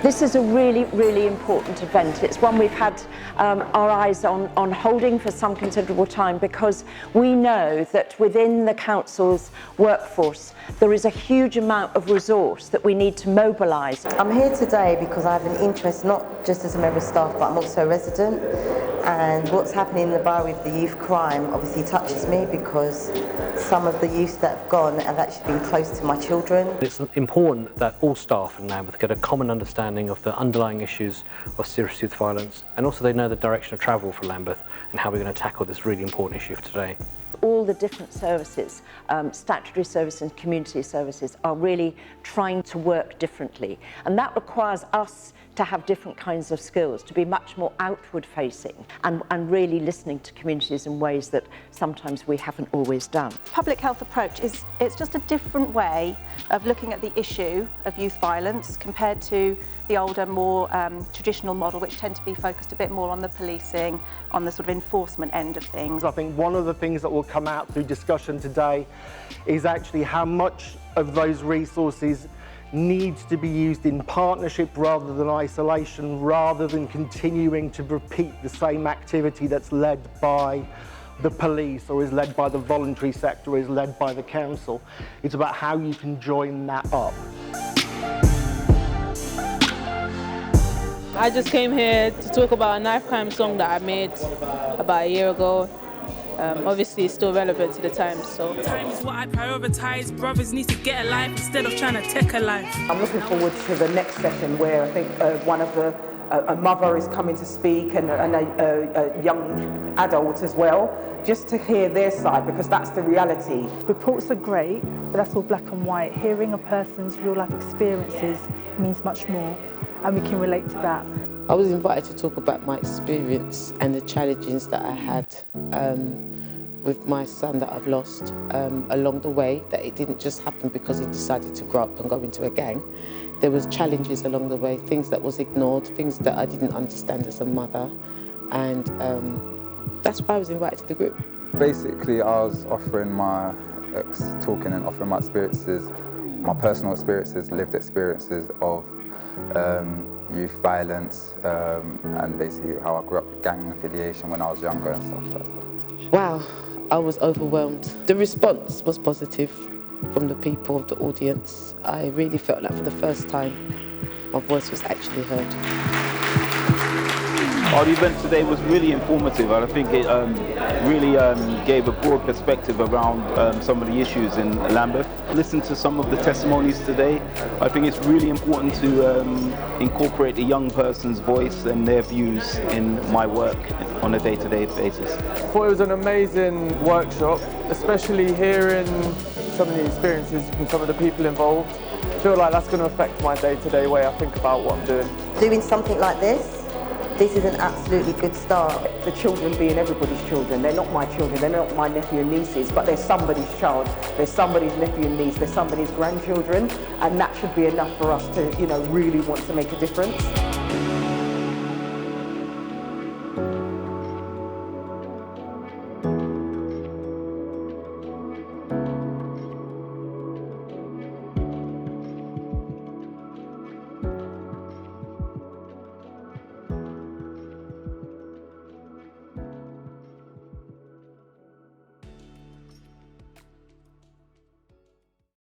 This is a really, really important event. It's one we've had our eyes on holding for some considerable time, because we know that within the council's workforce there is a huge amount of resource that we need to mobilise. I'm here today because I have an interest, not just as a member of staff, but I'm also a resident. And what's happening in the borough with the youth crime obviously touches me, because some of the youth that have gone have actually been close to my children. It's important that all staff in Lambeth get a common understanding of the underlying issues of serious youth violence, and also they know the direction of travel for Lambeth and how we're going to tackle this really important issue for today. All the different services, statutory services and community services, are really trying to work differently, and that requires us to have different kinds of skills, to be much more outward facing and really listening to communities in ways that sometimes we haven't always done. Public health approach it's just a different way of looking at the issue of youth violence compared to the older, more traditional model, which tend to be focused a bit more on the policing, on the sort of enforcement end of things. I think one of the things that will come out through discussion today is actually how much of those resources needs to be used in partnership rather than isolation, rather than continuing to repeat the same activity that's led by the police or is led by the voluntary sector or is led by the council. It's about how you can join that up. I just came here to talk about a knife crime song that I made about a year ago. Obviously it's still relevant to the times, so. Time is what I prioritise. Brothers need to get a life instead of trying to take a life. I'm looking forward to the next session, where I think a mother is coming to speak, and a young adult as well, just to hear their side, because that's the reality. Reports are great, but that's all black and white. Hearing a person's real life experiences means much more, and we can relate to that. I was invited to talk about my experience and the challenges that I had with my son that I've lost along the way, that it didn't just happen because he decided to grow up and go into a gang. There was challenges along the way, things that was ignored, things that I didn't understand as a mother, and that's why I was invited to the group. Basically, I was offering talking and offering my experiences, my personal experiences, lived experiences of youth violence, and basically how I grew up with gang affiliation when I was younger and stuff like that. Wow, I was overwhelmed. The response was positive from the people of the audience. I really felt like for the first time my voice was actually heard. Our event today was really informative, and I think it really gave a broad perspective around some of the issues in Lambeth. Listen to some of the testimonies today. I think it's really important to incorporate a young person's voice and their views in my work on a day-to-day basis. I thought it was an amazing workshop, especially hearing some of the experiences from some of the people involved. I feel like that's going to affect my day-to-day way I think about what I'm doing. Doing something like this is an absolutely good start. The children being everybody's children. They're not my children, they're not my nephew and nieces, but they're somebody's child. They're somebody's nephew and niece, they're somebody's grandchildren, and that should be enough for us to, really want to make a difference.